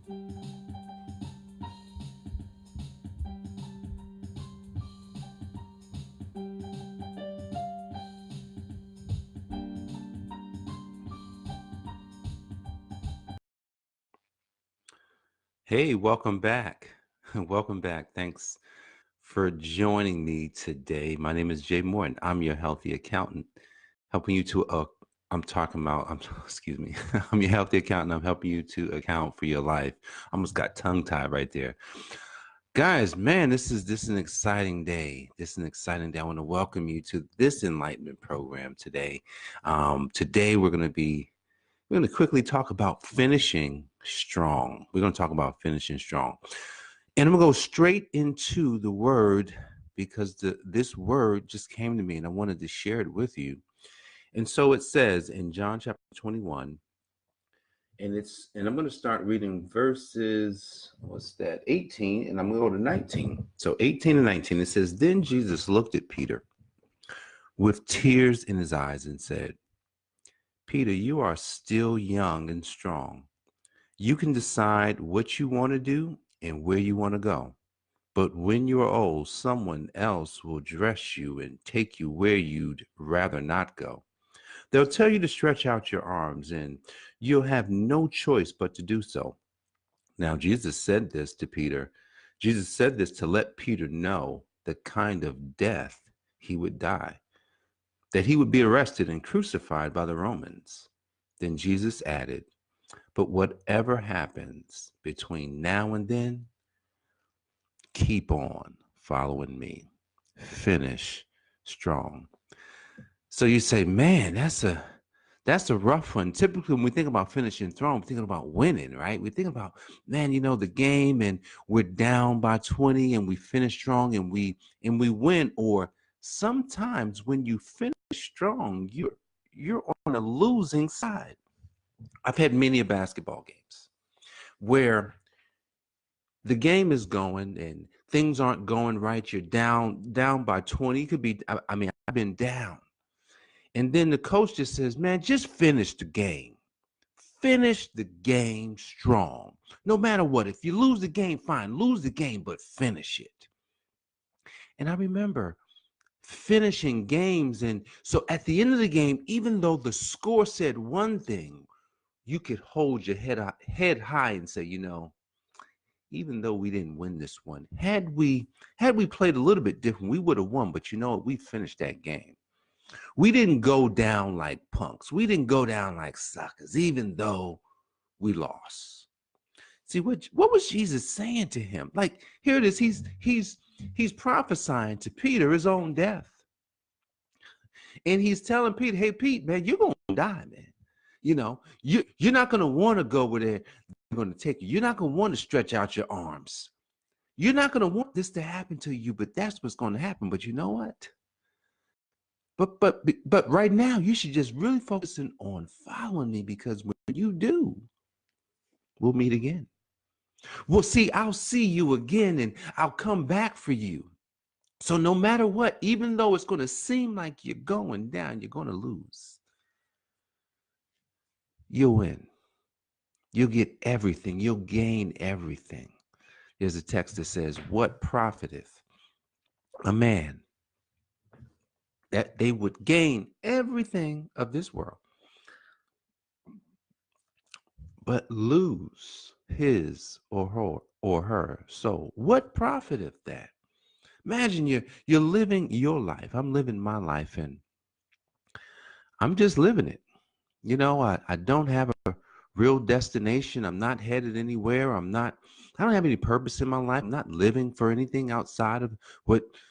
Hey, welcome back. Welcome back. Thanks for joining me today. My name is Jay Morton. I'm your healthy accountant, helping you to, I'm talking about, excuse me, I'm your healthy accountant. I'm helping you to account for your life. I almost got tongue tied right there. Guys, man, this is an exciting day. This is an exciting day. I want to welcome you to this enlightenment program today. Today we're going to quickly talk about finishing strong. We're going to talk about finishing strong. And I'm going to go straight into the word because this word just came to me and I wanted to share it with you. And so it says in John chapter 21, and I'm going to start reading verses, what's that, 18, and I'm going to go to 19. So 18 and 19, it says, Then Jesus looked at Peter with tears in his eyes and said, Peter, you are still young and strong. You can decide what you want to do and where you want to go. But when you are old, someone else will dress you and take you where you'd rather not go. They'll tell you to stretch out your arms, and you'll have no choice but to do so. Now, Jesus said this to Peter. Jesus said this to let Peter know the kind of death he would die, that he would be arrested and crucified by the Romans. Then Jesus added, But whatever happens between now and then, keep on following me. Finish strong. So you say, man, that's a rough one. Typically, when we think about finishing strong, we're thinking about winning, right? We think about, man, the game, and we're down by 20, and we finish strong, and we win. Or sometimes when you finish strong, you're on a losing side. I've had many basketball games where the game is going and things aren't going right. You're down by 20. It could be, I mean, I've been down. And then the coach just says, man, just finish the game. Finish the game strong. No matter what. If you lose the game, fine. Lose the game, but finish it. And I remember finishing games. And so at the end of the game, even though the score said one thing, you could hold your head high and say, even though we didn't win this one, had we played a little bit different, we would have won. But you know what? We finished that game. We didn't go down like punks. We didn't go down like suckers, even though we lost. See, what was Jesus saying to him? Like, here it is. He's prophesying to Peter his own death. And he's telling Peter, hey, Pete, man, you're gonna die, man. You're not gonna want to go where they're gonna take you. You're not gonna want to stretch out your arms. You're not gonna want this to happen to you, but that's what's gonna happen. But you know what? But right now, you should just really focusing on following me, because when you do, we'll meet again. Well, see, I'll see you again and I'll come back for you. So no matter what, even though it's going to seem like you're going down, you're going to lose. You'll win. You'll get everything. You'll gain everything. There's a text that says, what profiteth a man that they would gain everything of this world, but lose his or her soul? What profiteth that? Imagine you're living your life. I'm living my life, and I'm just living it. I don't have a real destination. I'm not headed anywhere. I don't have any purpose in my life. I'm not living for anything outside of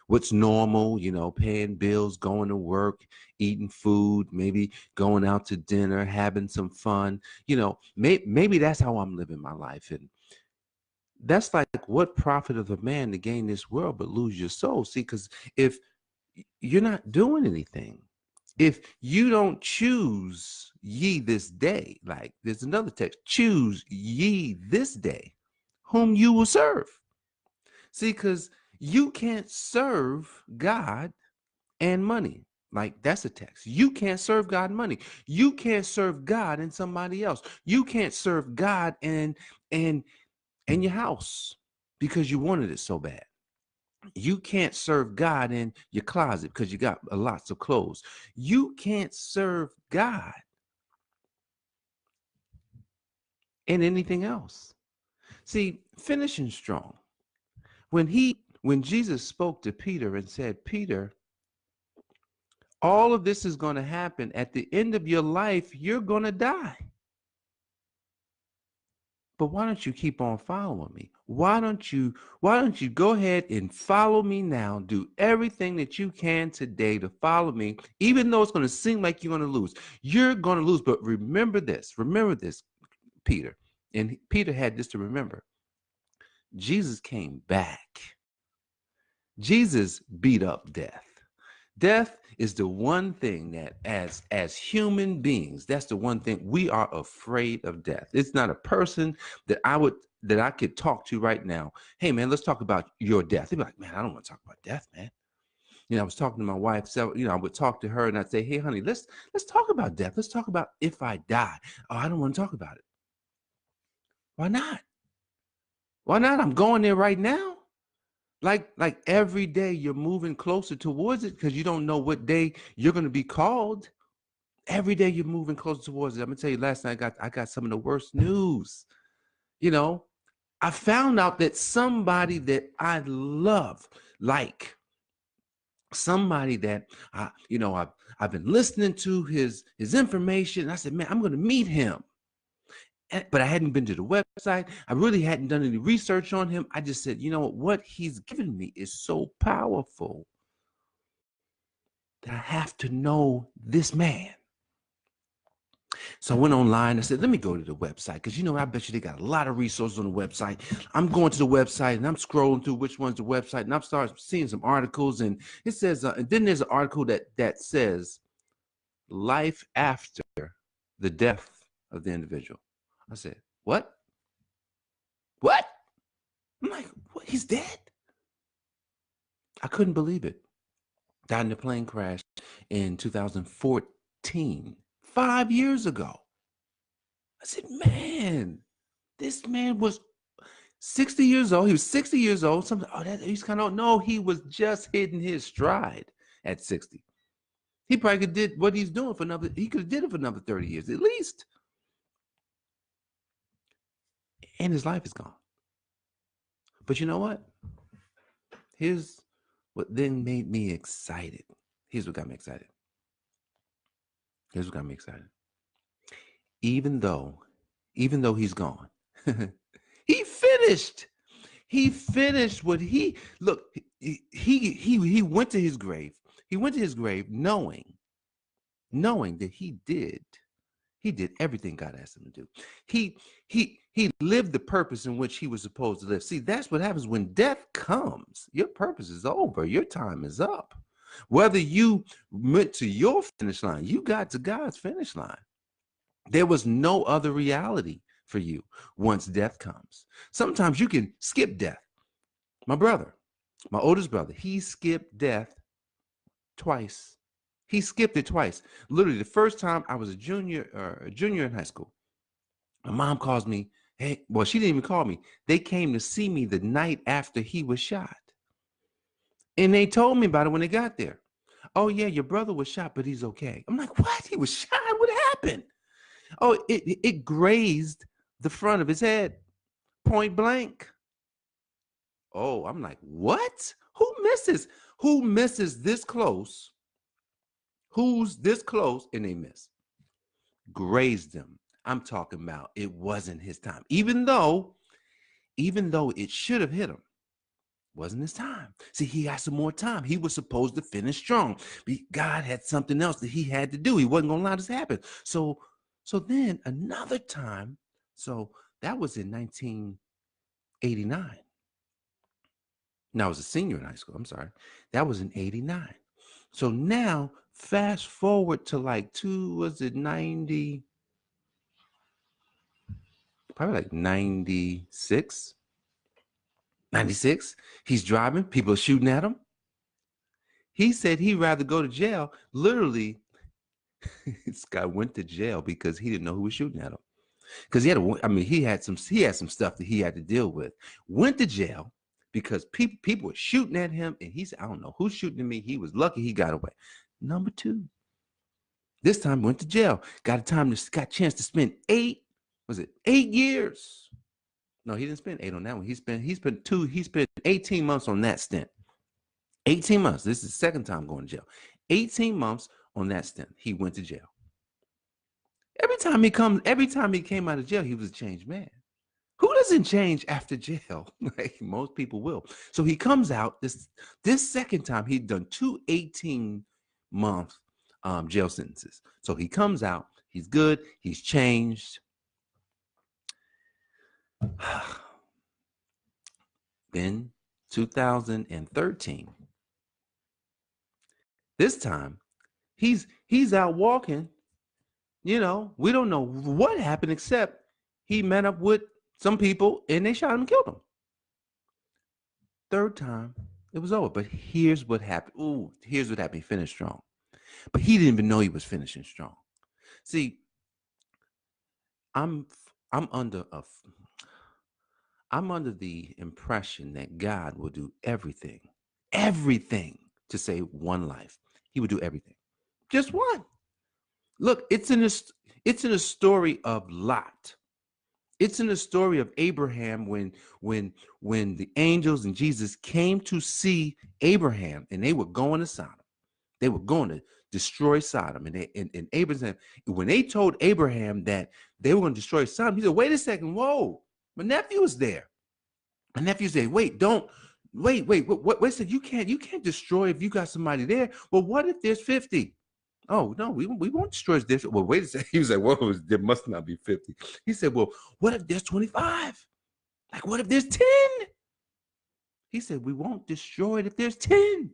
what's normal, paying bills, going to work, eating food, maybe going out to dinner, having some fun. Maybe that's how I'm living my life. And that's like, what profit of a man to gain this world but lose your soul? See, because if you're not doing anything, if you don't choose ye this day, like there's another text, choose ye this day whom you will serve. See, because you can't serve God and money. Like, that's a text. You can't serve God and money. You can't serve God and somebody else. You can't serve God and in your house because you wanted it so bad. You can't serve God in your closet because you got lots of clothes. You can't serve God in anything else. See, finishing strong. When Jesus spoke to Peter and said, Peter, all of this is going to happen at the end of your life, you're going to die. But why don't you keep on following me? Why don't you go ahead and follow me now? Do everything that you can today to follow me, even though it's going to seem like you're going to lose. You're going to lose, but remember this, Peter. And Peter had this to remember. Jesus came back. Jesus beat up death. Death is the one thing that as human beings, that's the one thing we are afraid of. Death. It's not a person that I could talk to right now. Hey man, let's talk about your death. They'd be like, man, I don't want to talk about death, man. I was talking to my wife, so I would talk to her and I'd say, hey honey, let's talk about death. Let's talk about if I die. Oh, I don't want to talk about it. Why not? Why not? I'm going there right now. Like every day you're moving closer towards it because you don't know what day you're going to be called. Every day you're moving closer towards it. I'm gonna tell you, last night I got some of the worst news. I found out that somebody that I love, like somebody that I've been listening to his information. I said, man, I'm gonna meet him. But I hadn't been to the website. I really hadn't done any research on him. I just said, what he's given me is so powerful that I have to know this man. So I went online. I said, let me go to the website because, I bet you they got a lot of resources on the website. I'm going to the website and I'm scrolling through which one's the website, and I'm starting seeing some articles, and it says, and then there's an article that says life after the death of the individual. I said, what? What? I'm like, what? He's dead? I couldn't believe it. Died in a plane crash in 2014, 5 years ago. I said, man, this man was 60 years old. He was 60 years old. He's kind of, no, he was just hitting his stride at 60. He probably could did what he's doing he could have did it for another 30 years at least. And his life is gone. But you know what? Here's what then made me excited. Here's what got me excited. Even though he's gone, he finished. He finished what he went to his grave. He went to his grave knowing that he did everything God asked him to do. He lived the purpose in which he was supposed to live. See, that's what happens when death comes. Your purpose is over. Your time is up. Whether you went to your finish line, you got to God's finish line. There was no other reality for you once death comes. Sometimes you can skip death. My brother, my oldest brother, he skipped death twice. He skipped it twice. Literally, the first time I was a junior in high school, my mom calls me. Hey, well, she didn't even call me. They came to see me the night after he was shot. And they told me about it when they got there. Oh, yeah, your brother was shot, but he's okay. I'm like, what? He was shot? What happened? Oh, it grazed the front of his head, point blank. Oh, I'm like, what? Who misses this close? Who's this close and they miss? Grazed him. I'm talking about it wasn't his time. Even though it should have hit him. Wasn't his time. See, he had some more time. He was supposed to finish strong. God had something else that he had to do. He wasn't going to allow this to happen. So then another time, so that was in 1989. Now I was a senior in high school. I'm sorry. That was in 89. So now fast forward to like 90, probably like 96. 96. He's driving. People are shooting at him. He said he'd rather go to jail. Literally, this guy went to jail because he didn't know who was shooting at him. because he had some stuff that he had to deal with. Went to jail because people were shooting at him, and he said, I don't know who's shooting at me. He was lucky he got away. Number two, this time went to jail. Got a chance to spend 8 years? No, he didn't spend 8 on that one. He spent 18 months on that stint. 18 months. This is the second time going to jail. 18 months on that stint. He went to jail. Every time he came out of jail, he was a changed man. Who doesn't change after jail? Like most people will. So he comes out this second time. He'd done 2 18-month jail sentences. So he comes out. He's good. He's changed. Then 2013. This time, he's out walking. You know, we don't know what happened except he met up with some people and they shot him and killed him. Third time, it was over. But here's what happened. Here's what happened. He finished strong. But he didn't even know he was finishing strong. See, I'm under the impression that God will do everything to save one life. He would do everything. Just one. Look, it's in a story of Lot. It's in the story of Abraham when the angels and Jesus came to see Abraham, and they were going to Sodom. They were going to destroy Sodom. And Abraham, when they told Abraham that they were going to destroy Sodom, he said, wait a second, whoa, my nephew was there. My nephew said, wait a second, you can't destroy if you got somebody there. Well, what if there's 50? Oh, no, we won't destroy this. Well, wait a second. He was like, well, there must not be 50. He said, well, what if there's 25? Like, what if there's 10? He said, we won't destroy it if there's 10.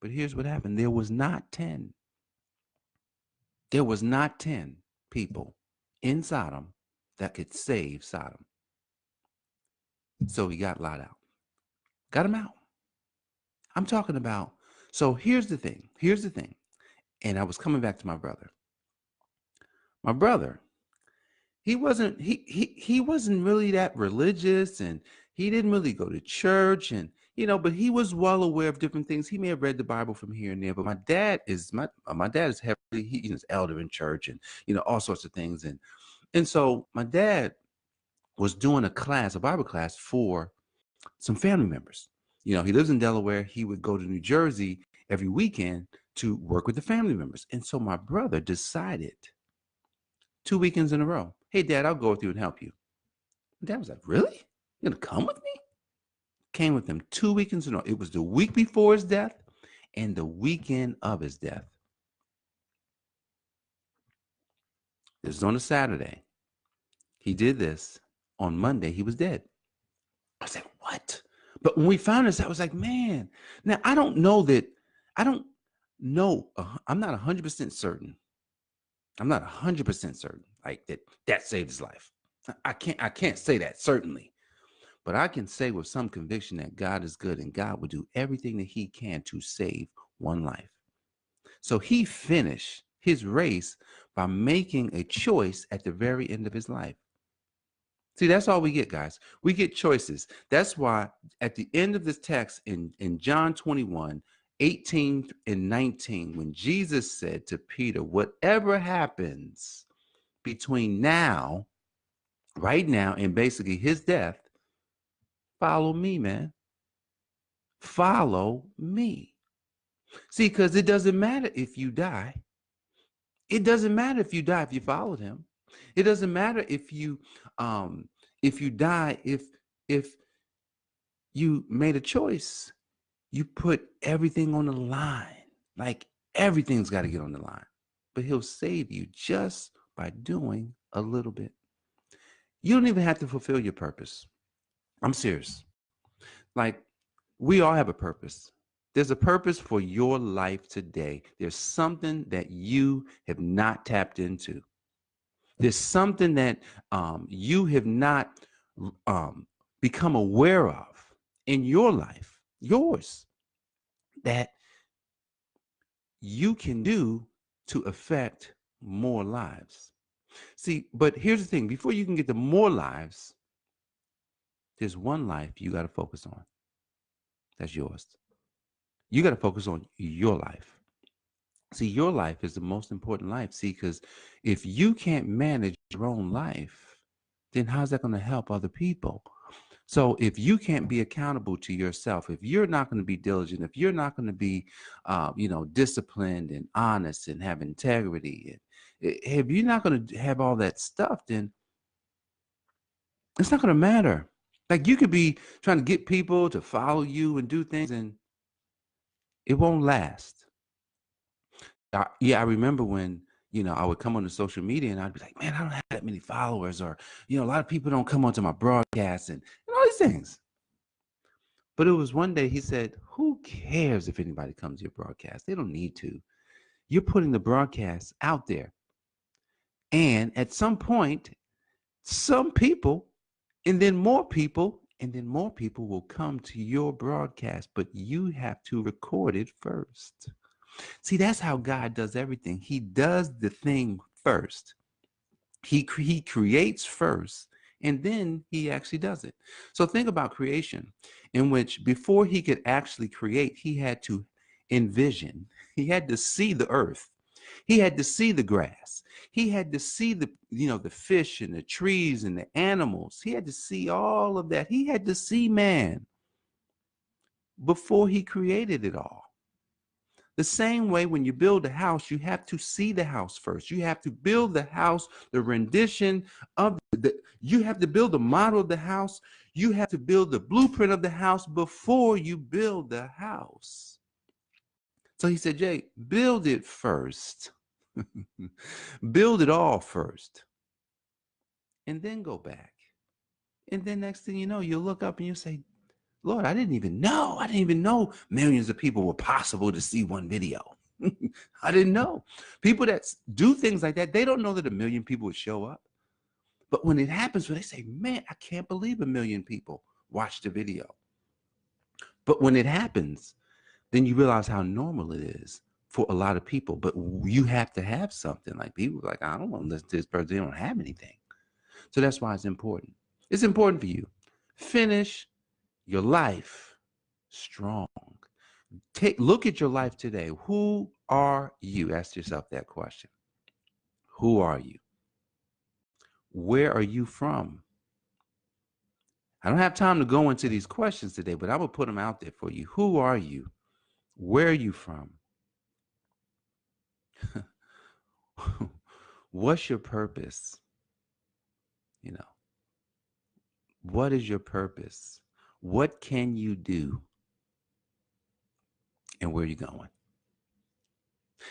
But here's what happened. There was not 10. There was not 10 people in Sodom that could save Sodom. So he got Lot out. Got him out. I'm talking about, so here's the thing. And I was coming back to my brother. My brother, he wasn't really that religious, and he didn't really go to church, and but he was well aware of different things. He may have read the Bible from here and there, but my dad is heavily, he's elder in church, and all sorts of things, and so my dad was doing a Bible class for some family members. He lives in Delaware. He would go to New Jersey every weekend to work with the family members. And so my brother decided 2 weekends in a row, hey, Dad, I'll go with you and help you. My dad was like, really? You're going to come with me? Came with him 2 weekends in a row. It was the week before his death and the weekend of his death. This was on a Saturday. He did this. On Monday, he was dead. I was like, what? But when we found this, I was like, man, now I don't know. I'm not 100% certain. I'm not 100% certain like that saved his life. I can't say that certainly, but I can say with some conviction that God is good and God will do everything that he can to save one life. So he finished his race by making a choice at the very end of his life. See, that's all we get, guys. We get choices. That's why at the end of this text in John 21, 18 and 19, when Jesus said to Peter, whatever happens between right now, and basically his death, follow me, man. Follow me. See, because it doesn't matter if you die. It doesn't matter if you die if you followed him. It doesn't matter if you die, if you made a choice. You put everything on the line. Like everything's got to get on the line. But he'll save you just by doing a little bit. You don't even have to fulfill your purpose. I'm serious. Like, we all have a purpose. There's a purpose for your life today. There's something that you have not tapped into. There's something that you have not become aware of in your life, yours, that you can do to affect more lives. See, but here's the thing. Before you can get to more lives, there's one life you got to focus on. That's yours. You got to focus on your life. See, your life is the most important life. See, because if you can't manage your own life, then how's that going to help other people? So if you can't be accountable to yourself, if you're not going to be diligent, if you're not going to be, disciplined and honest and have integrity, and if you're not going to have all that stuff, then it's not going to matter. Like you could be trying to get people to follow you and do things, and it won't last. I remember when, I would come on the social media and I'd be like, man, I don't have that many followers, or, a lot of people don't come onto my broadcast and all these things. But it was one day he said, who cares if anybody comes to your broadcast? They don't need to. You're putting the broadcast out there. And at some point, some people, and then more people will come to your broadcast, but you have to record it first. See, that's how God does everything. He does the thing first. He creates first, and then he actually does it. So think about creation, in which before he could actually create, he had to envision. He had to see the earth. He had to see the grass. He had to see the fish and the trees and the animals. He had to see all of that. He had to see man before he created it all. The same way when you build a house, you have to see the house first. You have to build the house, the rendition of you have to build the model of the house. You have to build the blueprint of the house before you build the house. So he said, Jay, build it first. Build it all first. And then go back. And then next thing you know, you'll look up and you say, Lord, I didn't even know millions of people were possible to see one video. I didn't know. People that do things like that, they don't know that 1 million people would show up. But when it happens, when they say, man, I can't believe 1 million people watched the video. But when it happens, then you realize how normal it is for a lot of people. But you have to have something. Like people are like, I don't want to listen to this person. They don't have anything. So that's why it's important. It's important for you. Finish your life strong. Look at your life today. Who are you? Ask yourself that question. Who are you? Where are you from? I don't have time to go into these questions today, but I'm going to put them out there for you. Who are you? Where are you from? What's your purpose? What is your purpose? What can you do? And where are you going?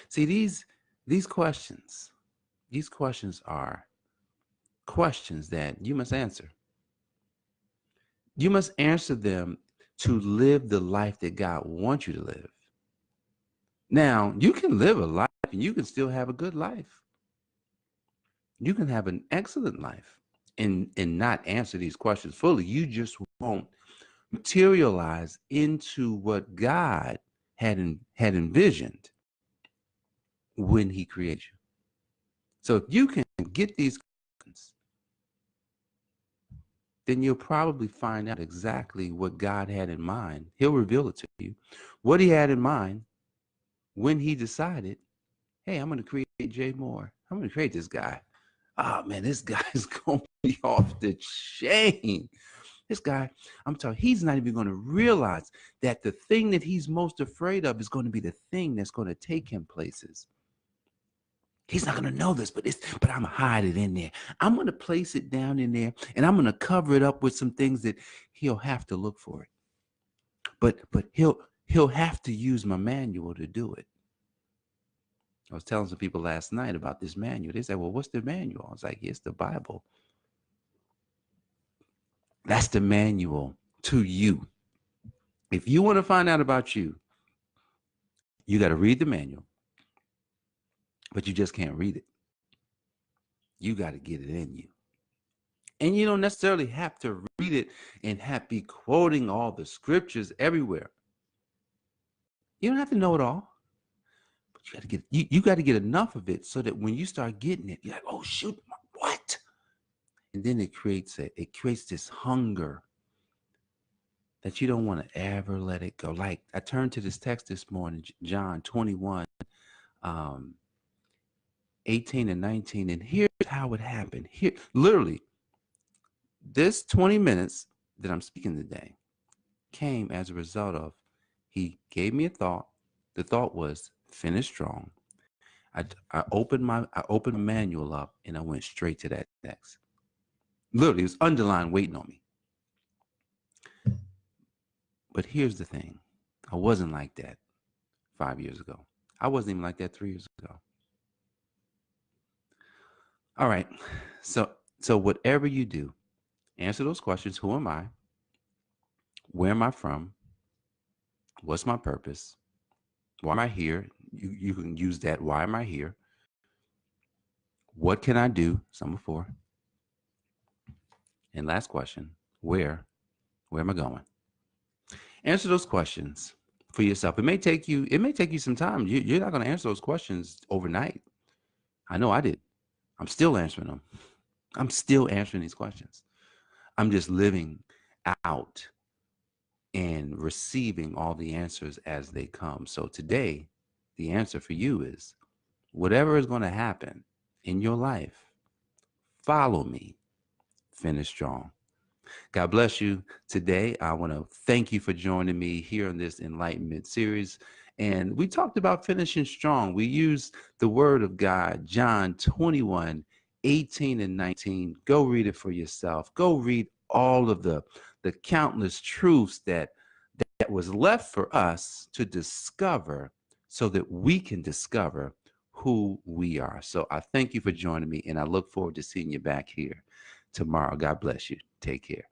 See, these questions are questions that you must answer. You must answer them to live the life that God wants you to live. Now, you can live a life and you can still have a good life. You can have an excellent life and not answer these questions fully. You just won't materialize into what God had envisioned when he created you. So if you can get these questions, then you'll probably find out exactly what God had in mind. He'll reveal it to you. What he had in mind when he decided, hey, I'm going to create Jay Moore. I'm going to create this guy. Oh, man, this guy is going to be off the chain. This guy, I'm telling you, he's not even going to realize that the thing that he's most afraid of is going to be the thing that's going to take him places. He's not going to know this, but I'm going to hide it in there. I'm going to place it down in there, and I'm going to cover it up with some things that he'll have to look for it. But he'll have to use my manual to do it. I was telling some people last night about this manual. They said, well, what's the manual? I was like, it's the Bible. That's the manual to you. If you want to find out about you, you got to read the manual, but you just can't read it. You got to get it in you. And you don't necessarily have to read it and be quoting all the scriptures everywhere. You don't have to know it all. But you got to get enough of it so that when you start getting it, you're like, oh shoot, what? And then it creates this hunger that you don't want to ever let it go. Like I turned to this text this morning, John 21, 18 and 19, and here's how it happened. Here, literally, this 20 minutes that I'm speaking today came as a result of he gave me a thought. The thought was finish strong. I opened my manual up and I went straight to that text. Literally, it was underlined waiting on me. But here's the thing. I wasn't like that 5 years ago. I wasn't even like that 3 years ago. All right. So whatever you do, answer those questions. Who am I? Where am I from? What's my purpose? Why am I here? You can use that. Why am I here? What can I do? Number 4. And last question, where am I going? Answer those questions for yourself. It may take you some time. You're not going to answer those questions overnight. I know I did. I'm still answering them. I'm still answering these questions. I'm just living out and receiving all the answers as they come. So today, the answer for you is whatever is going to happen in your life, follow me, finish strong. God bless you today. I want to thank you for joining me here in this Enlightenment series. And we talked about finishing strong. We used the word of God, John 21, 18 and 19. Go read it for yourself. Go read all of the countless truths that was left for us to discover so that we can discover who we are. So I thank you for joining me, and I look forward to seeing you back here tomorrow. God bless you. Take care.